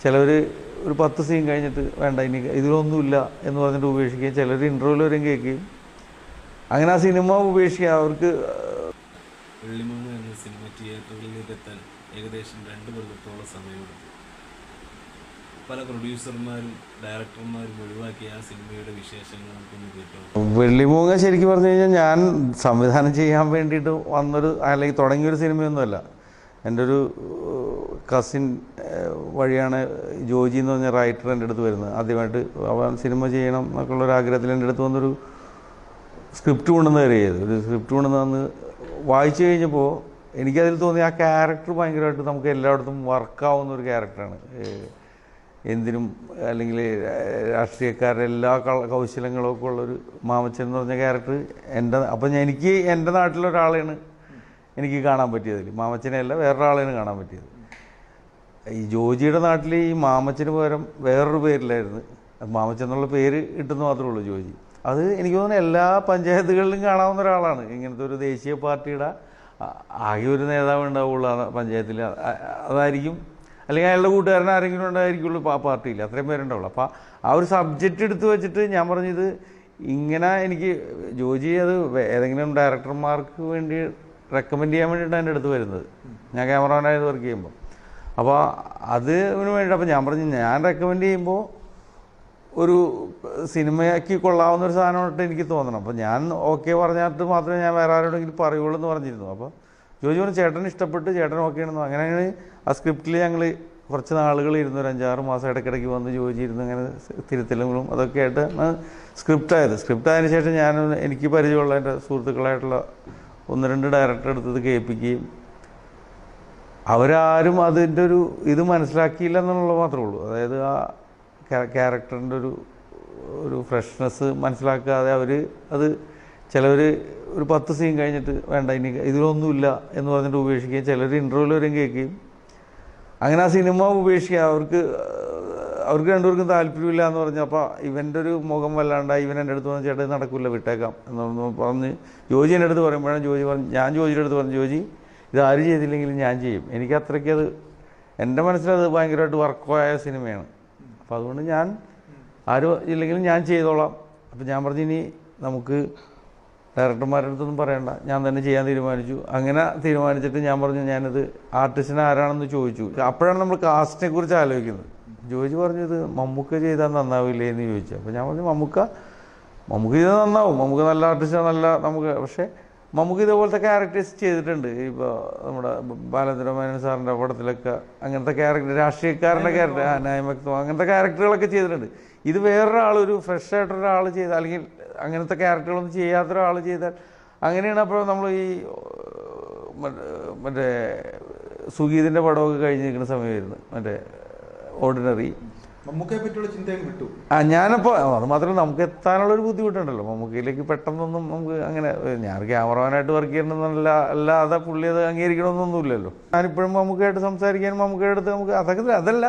ചിലവർ ഒരു 10 സീൻ കഴിഞ്ഞിട്ട് വേണ്ട ഇനി ഇതിലൊന്നുമില്ല എന്ന് പറഞ്ഞിട്ട് ഉപേക്ഷിക്കുകയും ചിലർ ഇൻ്റർവ്യൂവിൽ വരെയും കേൾക്കുകയും അങ്ങനെ ആ സിനിമ ഉപേക്ഷിക്കുക. അവർക്ക് വെള്ളിമൂങ്ങ എന്ന സിനിമ തിയേറ്ററുകളിലേക്ക് എത്താൻ ഏകദേശം 2 കൊല്ലത്തോളം സമയമെടുത്തു. പല പ്രൊഡ്യൂസർമാരും ഡയറക്ടർമാരും ഒഴിവാക്കിയ ആ സിനിമയുടെ വിശേഷങ്ങൾ നമുക്കൊന്ന് കേട്ടോ. വെള്ളിമൂങ്ങ ശരിക്കും പറഞ്ഞു കഴിഞ്ഞാൽ ഞാൻ സംവിധാനം ചെയ്യാൻ വേണ്ടിയിട്ട് വന്നൊരു അല്ലെങ്കിൽ തുടങ്ങിയൊരു സിനിമയൊന്നുമല്ല. എൻ്റെ ഒരു കസിൻ വഴിയാണ് ജോജി എന്ന് പറഞ്ഞ റൈറ്റർ എൻ്റെ അടുത്ത് വരുന്നത്. ആദ്യമായിട്ട് അവൻ സിനിമ ചെയ്യണം എന്നൊക്കെയുള്ളൊരു ആഗ്രഹത്തിൽ എൻ്റെ അടുത്ത് വന്നൊരു സ്ക്രിപ്റ്റ് കൊണ്ടുവന്ന് തരികയത്. ഒരു സ്ക്രിപ്റ്റ് കൊണ്ടുവന്ന് വന്ന് വായിച്ചു കഴിഞ്ഞപ്പോൾ എനിക്കതിൽ തോന്നി ആ ക്യാരക്ടർ ഭയങ്കരമായിട്ട് നമുക്ക് എല്ലായിടത്തും വർക്കാവുന്ന ഒരു ക്യാരക്ടറാണ്. എന്തിനും അല്ലെങ്കിൽ രാഷ്ട്രീയക്കാരുടെ എല്ലാ കൗശലങ്ങളൊക്കെ ഉള്ളൊരു മാമച്ചൻ എന്ന് പറഞ്ഞ ക്യാരക്ടർ അപ്പം എനിക്ക് എൻ്റെ നാട്ടിലൊരാളെയാണ് എനിക്ക് കാണാൻ പറ്റിയതിൽ. മാമച്ചനെയല്ല വേറൊരാളെയാണ് കാണാൻ പറ്റിയത്. ഈ ജോജിയുടെ നാട്ടിൽ ഈ മാമച്ചന് പകരം വേറൊരു പേരിലായിരുന്നു. മാമച്ചൻ എന്നുള്ള പേര് കിട്ടുന്ന മാത്രമേ ഉള്ളൂ ജോജി. അത് എനിക്ക് തോന്നുന്നു എല്ലാ പഞ്ചായത്തുകളിലും കാണാവുന്ന ഒരാളാണ്. ഇങ്ങനത്തെ ഒരു ദേശീയ പാർട്ടിയുടെ ആകെ ഒരു നേതാവ് ഉണ്ടാവുള്ളൂ ആ പഞ്ചായത്തിൽ. അതായിരിക്കും, അല്ലെങ്കിൽ അയാളുടെ കൂട്ടുകാരൻ ആരെങ്കിലും ഉണ്ടായിരിക്കുള്ളൂ ആ പാർട്ടിയിൽ. അത്രയും പേരുണ്ടാവുള്ളൂ. അപ്പോൾ ആ ഒരു സബ്ജക്റ്റ് എടുത്ത് വെച്ചിട്ട് ഞാൻ പറഞ്ഞത് ഇങ്ങനെ എനിക്ക് ജോജി അത് ഏതെങ്കിലും ഡയറക്ടർമാർക്ക് വേണ്ടി റെക്കമെൻഡ് ചെയ്യാൻ വേണ്ടിയിട്ടാണ് എൻ്റെ അടുത്ത് വരുന്നത്, ഞാൻ ക്യാമറമാനായത് വർക്ക് ചെയ്യുമ്പോൾ. അപ്പോൾ അതിന് വേണ്ടി അപ്പോൾ ഞാൻ പറഞ്ഞു ഞാൻ റെക്കമെൻഡ് ചെയ്യുമ്പോൾ ഒരു സിനിമയ്ക്ക് കൊള്ളാവുന്നൊരു സാധനമായിട്ട് എനിക്ക് തോന്നണം. അപ്പോൾ ഞാൻ ഓക്കെ പറഞ്ഞിട്ട് മാത്രമേ ഞാൻ വേറെ ആരോടെങ്കിലും പറയുള്ളൂ എന്ന് പറഞ്ഞിരുന്നു. അപ്പോൾ ജോജി പറഞ്ഞു ചേട്ടൻ ഇഷ്ടപ്പെട്ട് ചേട്ടൻ ഓക്കെ ആണെന്നു. അങ്ങനെയാണ് ആ സ്ക്രിപ്റ്റിൽ ഞങ്ങൾ കുറച്ച് നാളുകൾ ഇരുന്നു, ഒരു 5-6 മാസം ഇടയ്ക്കിടയ്ക്ക് വന്ന് ജോജി ഇരുന്ന് അങ്ങനെ തിരുത്തലുകളും അതൊക്കെ ആയിട്ടാണ് സ്ക്രിപ്റ്റായത്. സ്ക്രിപ്റ്റായതിനു ശേഷം ഞാൻ എനിക്ക് പരിചയമുള്ള എൻ്റെ സുഹൃത്തുക്കളായിട്ടുള്ള 1-2 ഡയറക്ടർ എടുത്തത് കേൾപ്പിക്കുകയും അവരാരും അതിൻ്റെ ഇത് മനസ്സിലാക്കിയില്ല എന്നുള്ളത് മാത്രമേ ഉള്ളൂ. അതായത് ആ ക്യാരക്ടറിൻ്റെ ഒരു ഫ്രഷ്നെസ് മനസ്സിലാക്കാതെ അവർ അത് ചിലവർ ഒരു 10 സീൻ കഴിഞ്ഞിട്ട് വേണ്ട ഇനി ഇതിലൊന്നുമില്ല എന്ന് പറഞ്ഞിട്ട് ഉപേക്ഷിക്കുകയും ചിലർ ഇൻ്റർവ്യൂവിൽ വരെയും കേൾക്കുകയും അങ്ങനെ ആ സിനിമ ഉപേക്ഷിക്കുക. അവർക്ക് രണ്ടുപേർക്കും താല്പര്യമില്ല എന്ന് പറഞ്ഞു. അപ്പോൾ ഇവൻ്റെ ഒരു മുഖം വല്ലാണ്ടായി. ഇവൻ എൻ്റെ അടുത്ത് പറഞ്ഞു ചേട്ടൻ നടക്കില്ല വിട്ടേക്കാം എന്നൊന്ന് പറഞ്ഞ് ജോജി എൻ്റെ അടുത്ത് പറയുമ്പോഴാണ് ഞാൻ ജോജിയുടെ അടുത്ത് പറഞ്ഞു ജോജി ഇത് ആര് ചെയ്തില്ലെങ്കിലും ഞാൻ ചെയ്യും. എനിക്ക് അത്രയ്ക്കത് എൻ്റെ മനസ്സിലത് ഭയങ്കരമായിട്ട് വർക്കായ സിനിമയാണ്. അപ്പോൾ അതുകൊണ്ട് ഞാൻ ആരും ഇല്ലെങ്കിലും ഞാൻ ചെയ്തോളാം. അപ്പോൾ ഞാൻ പറഞ്ഞു ഇനി നമുക്ക് ഡയറക്ടർമാരുടെ അടുത്തൊന്നും പറയണ്ട, ഞാൻ തന്നെ ചെയ്യാൻ തീരുമാനിച്ചു. അങ്ങനെ തീരുമാനിച്ചിട്ട് ഞാൻ പറഞ്ഞു ഞാനിത് ആർട്ടിസ്റ്റിന് ആരാണെന്ന് ചോദിച്ചു. അപ്പോഴാണ് നമ്മൾ കാസ്റ്റിനെ കുറിച്ച് ആലോചിക്കുന്നത്. ജോജി പറഞ്ഞു ഇത് മമ്മൂക്ക ചെയ്താൽ നന്നാവില്ലേ എന്ന് ചോദിച്ചു. അപ്പോൾ ഞാൻ പറഞ്ഞു മമ്മൂക്ക ചെയ്താൽ നന്നാവും, മമ്മൂക്ക നല്ല ആർട്ടിസ്റ്റാണ്, നല്ല നമുക്ക്. പക്ഷേ മമ്മൂക്ക ഇതേപോലത്തെ ക്യാരക്ടേഴ്സ് ചെയ്തിട്ടുണ്ട്. ഇപ്പോൾ നമ്മുടെ ബാലചന്ദ്രമേനോൻ സാറിൻ്റെ പടത്തിലൊക്കെ അങ്ങനത്തെ ക്യാരക്ടർ, രാഷ്ട്രീയക്കാരൻ്റെ ക്യാരക്ടർ, ന്യായമക്തം, അങ്ങനത്തെ ക്യാരക്ടറുകളൊക്കെ ചെയ്തിട്ടുണ്ട്. ഇത് വേറൊരാളൊരു ഫ്രഷ് ആയിട്ടൊരാൾ ചെയ്താൽ അല്ലെങ്കിൽ അങ്ങനത്തെ ക്യാരക്ടറുകളൊന്നും ചെയ്യാത്ത ഒരാൾ ചെയ്താൽ അങ്ങനെയാണ്. അപ്പോൾ നമ്മൾ ഈ മറ്റേ സുഗീതിൻ്റെ പടമൊക്കെ കഴിഞ്ഞ് നിൽക്കുന്ന സമയമായിരുന്നു, മറ്റേ ഓർഡിനറി. മമ്മൂക്കയെ പറ്റിയുള്ള ചിന്തയും വിട്ടു. ഞാനപ്പോൾ അത് മാത്രമല്ല നമുക്ക് എത്താനുള്ളൊരു ബുദ്ധിമുട്ടുണ്ടല്ലോ. മമ്മൂക്കയിലേക്ക് പെട്ടെന്നൊന്നും നമുക്ക് അങ്ങനെ ഞാൻ ക്യാമറമാനായിട്ട് വർക്ക് ചെയ്യണമെന്നല്ല, അല്ലാതെ പുള്ളി അത് അംഗീകരിക്കണമെന്നൊന്നുമില്ലല്ലോ. ഞാനിപ്പോഴും മമ്മൂക്കയായിട്ട് സംസാരിക്കാനും മമ്മൂക്കയുടെ അടുത്ത് നമുക്ക് അതൊക്കെ അതല്ല,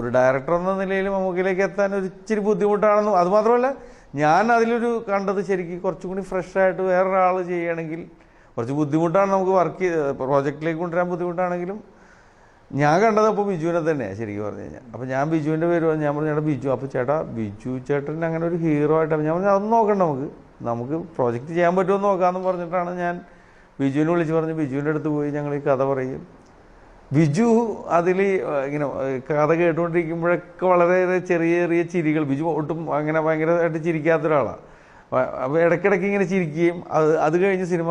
ഒരു ഡയറക്ടർ എന്ന നിലയിൽ മമ്മൂക്കയിലേക്ക് എത്താൻ ഒരു ഇച്ചിരി ബുദ്ധിമുട്ടാണെന്നും. അതുമാത്രമല്ല ഞാൻ അതിലൊരു കണ്ടത് ശരിക്കും കുറച്ചും കൂടി ഫ്രഷായിട്ട് വേറൊരാൾ ചെയ്യുകയാണെങ്കിൽ കുറച്ച് ബുദ്ധിമുട്ടാണ് നമുക്ക് വർക്ക് പ്രോജക്റ്റിലേക്ക് കൊണ്ടുവരാൻ ബുദ്ധിമുട്ടാണെങ്കിലും ഞാൻ കണ്ടത് അപ്പോൾ ബിജുവിനെ തന്നെയാണ് ശരിക്കും പറഞ്ഞു കഴിഞ്ഞാൽ. അപ്പോൾ ഞാൻ ബിജുവിൻ്റെ പേര് പറഞ്ഞു, ഞാൻ പറഞ്ഞു ചേട്ടാ ബിജു. അപ്പോൾ ബിജു ചേട്ടൻ അങ്ങനെ ഒരു ഹീറോ ആയിട്ടാണ്. ഞാൻ പറഞ്ഞു അതൊന്നും നോക്കണ്ട, നമുക്ക് പ്രോജക്റ്റ് ചെയ്യാൻ പറ്റുമെന്ന് നോക്കാമെന്ന് പറഞ്ഞിട്ടാണ് ഞാൻ ബിജുവിനെ വിളിച്ച് പറഞ്ഞ് ബിജുവിൻ്റെ അടുത്ത് പോയി ഞങ്ങൾ ഈ കഥ പറയും. ബിജു അതിൽ ഇങ്ങനെ കഥ കേട്ടുകൊണ്ടിരിക്കുമ്പോഴൊക്കെ വളരെയേറെ ചെറിയ ചെറിയ ചിരികൾ. ബിജു ഒട്ടും അങ്ങനെ ഭയങ്കരമായിട്ട് ചിരിക്കാത്ത ഒരാളാണ്. അപ്പോൾ ഇടയ്ക്കിടയ്ക്ക് ഇങ്ങനെ ചിരിക്കുകയും അത് കഴിഞ്ഞ് സിനിമ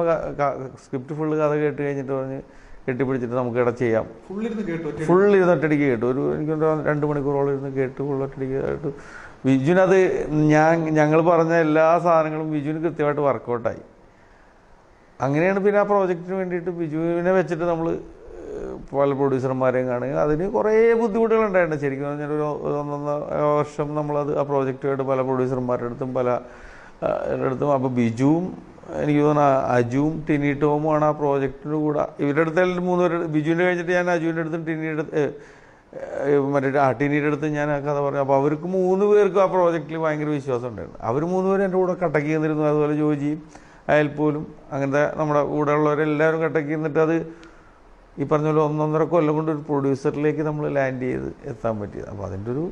സ്ക്രിപ്റ്റ് ഫുള്ള് കഥ കേട്ട് കഴിഞ്ഞിട്ട് പറഞ്ഞ് കെട്ടിപ്പിടിച്ചിട്ട് നമുക്ക് ഇവിടെ ചെയ്യാം. ഫുള്ളിരുന്ന് ഒറ്റടിക്ക് കേട്ടു. എനിക്ക് 2 മണിക്കൂറോളം ഇരുന്ന് കേട്ട് ഫുള്ളൊറ്റടിക്ക് കേട്ടു. ബിജുവിനത് ഞങ്ങൾ പറഞ്ഞ എല്ലാ സാധനങ്ങളും ബിജുവിന് കൃത്യമായിട്ട് വർക്കൗട്ടായി. അങ്ങനെയാണ് പിന്നെ ആ പ്രോജക്റ്റിന് വേണ്ടിയിട്ട് ബിജുവിനെ വെച്ചിട്ട് നമ്മൾ പല പ്രൊഡ്യൂസർമാരെയും കാണുക. അതിന് കുറേ ബുദ്ധിമുട്ടുകളുണ്ടായിട്ടുണ്ട്. ശരിക്കും പറഞ്ഞാൽ ഒരു 1.5 വർഷം നമ്മളത് ആ പ്രോജക്റ്റുമായിട്ട് പല പ്രൊഡ്യൂസർമാരുടെ അടുത്തും അടുത്തും. അപ്പോൾ ബിജുവും എനിക്ക് തോന്നുന്നു അജുവും ടിനി ടോമുമാണ് ആ പ്രോജക്റ്റിൻ്റെ കൂടെ. ഇവരുടെ അടുത്ത് 3 പേര്, ബിജുവിൻ്റെ കഴിഞ്ഞിട്ട് ഞാൻ അജുവിൻ്റെ അടുത്തും ടിനിയുടെ ടിനിയുടെ അടുത്ത് ഞാൻ ആ കഥ പറഞ്ഞു. അപ്പോൾ അവർക്ക് 3 പേർക്കും ആ പ്രോജക്റ്റിൽ ഭയങ്കര വിശ്വാസം ഉണ്ടായിരുന്നു. അവർ 3 പേരും എൻ്റെ കൂടെ കട്ടക്ക് നിന്നിരുന്നു. അതുപോലെ ജോജിയും അയൽപ്പോലും അങ്ങനത്തെ നമ്മുടെ കൂടെ ഉള്ളവരെല്ലാവരും കട്ടക്ക് നിന്നിട്ട് അത് ഈ പറഞ്ഞ പോലെ 1.5 കൊല്ലം കൊണ്ട് ഒരു പ്രൊഡ്യൂസറിലേക്ക് നമ്മൾ ലാൻഡ് ചെയ്ത് എത്താൻ പറ്റിയത്. അപ്പോൾ അതിൻ്റെ ഒരു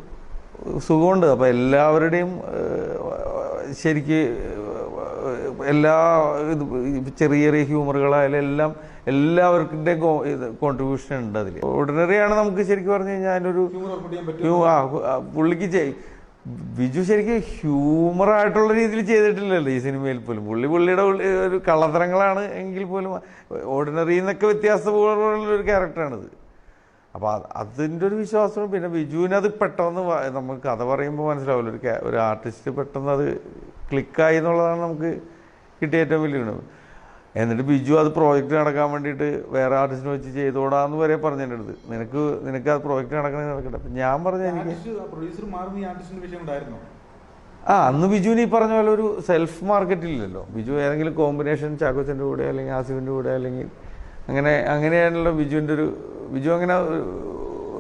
സുഖമുണ്ട്. അപ്പോൾ എല്ലാവരുടെയും ശരിക്ക് എല്ലാ ചെറിയ ചെറിയ ഹ്യൂമറുകളായാലും എല്ലാം എല്ലാവർക്കിൻ്റെയും കോൺട്രിബ്യൂഷൻ ഉണ്ട് അതിൽ. ഓർഡിനറിയാണ് നമുക്ക് ശരിക്കും പറഞ്ഞു കഴിഞ്ഞാൽ അതിനൊരു പുള്ളിക്ക് ബിജു ശരിക്കും ഹ്യൂമറായിട്ടുള്ള രീതിയിൽ ചെയ്തിട്ടില്ലല്ലോ ഈ സിനിമയിൽ പോലും. പുള്ളിയുടെ ഒരു കള്ളത്തരങ്ങളാണ് എങ്കിൽ പോലും ഓർഡിനറി എന്നൊക്കെ വ്യത്യാസപൂർവ്വമുള്ളൊരു ക്യാരക്ടറാണിത്. അപ്പോൾ അതിൻ്റെ ഒരു വിശ്വാസവും പിന്നെ ബിജുവിനത് പെട്ടെന്ന് നമുക്ക് കഥ പറയുമ്പോൾ മനസ്സിലാവില്ല. ഒരു ആർട്ടിസ്റ്റ് പെട്ടെന്ന് അത് ക്ലിക്കായി എന്നുള്ളതാണ് നമുക്ക് കിട്ടിയ ഏറ്റവും വലിയ ഗുണം. എന്നിട്ട് ബിജു അത് പ്രോജക്റ്റ് നടക്കാൻ വേണ്ടിയിട്ട് വേറെ ആർട്ടിസ്റ്റിനെ വെച്ച് ചെയ്തോടാന്ന് വരെ പറഞ്ഞു എൻ്റെ അടുത്ത്. നിനക്ക് അത് പ്രോജക്റ്റ് നടക്കണമെങ്കിൽ നടക്കട്ടെ. അപ്പം ഞാൻ പറഞ്ഞു എനിക്ക് അന്ന് ബിജുവിന് ഈ പറഞ്ഞ പോലെ ഒരു സെൽഫ് മാർക്കറ്റില്ലല്ലോ. ബിജു ഏതെങ്കിലും കോമ്പിനേഷൻ ചാക്കോച്ചൻ്റെ കൂടെ അല്ലെങ്കിൽ ആസിഫിൻ്റെ കൂടെ അല്ലെങ്കിൽ അങ്ങനെയാണല്ലോ ബിജുവിൻ്റെ ബിജു അങ്ങനെ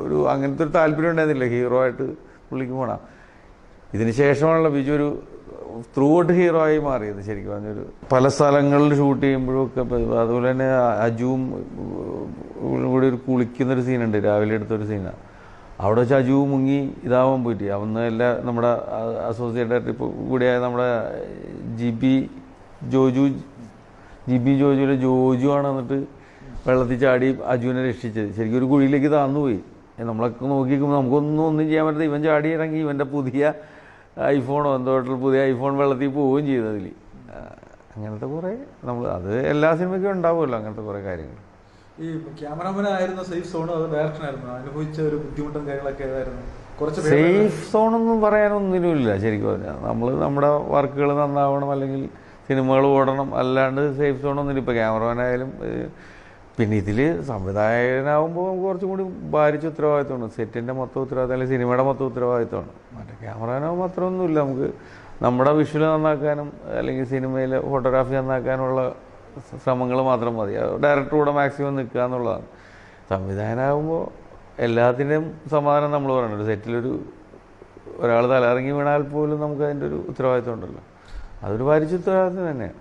ഒരു അങ്ങനത്തെ ഒരു താല്പര്യം ഉണ്ടായിരുന്നില്ല ഹീറോ ആയിട്ട് പുള്ളിക്ക് പോകണം. ഇതിന് ശേഷമാണല്ലോ ബിജു ഒരു ത്രൂ ഔട്ട് ഹീറോ ആയി മാറിയത്. ശരിക്കും പറഞ്ഞൊരു പല സ്ഥലങ്ങളിൽ ഷൂട്ട് ചെയ്യുമ്പോഴും ഒക്കെ. അതുപോലെ തന്നെ അജുവും കൂടി ഒരു കുളിക്കുന്നൊരു സീനുണ്ട്, രാവിലെ എടുത്തൊരു സീനാണ്. അവിടെ വെച്ച് അജു മുങ്ങി ഇതാവാൻ പോയിട്ട് അന്ന് എല്ലാ നമ്മുടെ അസോസിയേറ്റ് ഡയറക്ടർ കൂടിയായ നമ്മുടെ ജി ബി ജോജുവിലെ ജോജു ആണ് എന്നിട്ട് വെള്ളത്തിൽ ചാടി അജുവിനെ രക്ഷിച്ചത്. ശരിക്കും ഒരു കുഴിയിലേക്ക് താന്നുപോയി. നമ്മളൊക്കെ നോക്കിക്കുമ്പോൾ ഒന്നും ചെയ്യാൻ പറ്റാതെ ഇവൻ ചാടി ഇറങ്ങി ഇവൻ്റെ പുതിയ ഐഫോണോ പുതിയ ഐഫോൺ വെള്ളത്തിൽ പോവുകയും ചെയ്തു അതിൽ. അങ്ങനത്തെ കുറേ അത് എല്ലാ സിനിമയ്ക്കും ഉണ്ടാവുമല്ലോ അങ്ങനത്തെ കുറേ കാര്യങ്ങൾ. ഈ ക്യാമറാമാനായിരുന്ന സേഫ് സോൺ അത് ഡയറക്ഷനായിരുന്നു അനുഭവിച്ച ഒരു ബുദ്ധിമുട്ടും കാര്യങ്ങളൊക്കെ ഏതായിരുന്നു? കുറച്ച് സേഫ് സോണൊന്നും പറയാനൊന്നിനുമില്ല. ശരിക്കും പറഞ്ഞാൽ നമ്മുടെ വർക്കുകൾ നന്നാവണം അല്ലെങ്കിൽ സിനിമകൾ ഓടണം, അല്ലാണ്ട് സേഫ് സോണൊന്നുമില്ല. ഇപ്പോൾ ക്യാമറമാനായാലും പിന്നെ ഇതിൽ സംവിധായകനാകുമ്പോൾ നമുക്ക് കുറച്ചും കൂടി ഭാരിച്ച ഉത്തരവാദിത്തമാണ്. സെറ്റിൻ്റെ മൊത്തം ഉത്തരവാദിത്തം അല്ലെങ്കിൽ സിനിമയുടെ മൊത്തം ഉത്തരവാദിത്തമാണ്. മറ്റേ ക്യാമറമാനാകുമ്പോൾ അത്രയൊന്നുമില്ല. നമുക്ക് നമ്മുടെ വിഷ്വൽ നന്നാക്കാനും അല്ലെങ്കിൽ സിനിമയിലെ ഫോട്ടോഗ്രാഫി നന്നാക്കാനുള്ള ശ്രമങ്ങൾ മാത്രം മതി. ഡയറക്ടറുടെ മാക്സിമം നിൽക്കുക എന്നുള്ളതാണ്. സംവിധായകനാകുമ്പോൾ എല്ലാത്തിൻ്റെയും സമാധാനം നമ്മൾ പറയണം. ഒരു സെറ്റിലൊരു ഒരാൾ തലയിറങ്ങി വീണാൽ പോലും നമുക്ക് അതിൻ്റെ ഒരു ഉത്തരവാദിത്തം ഉണ്ടല്ലോ. അതൊരു ഭാരിച്ച ഉത്തരവാദിത്തം തന്നെയാണ്.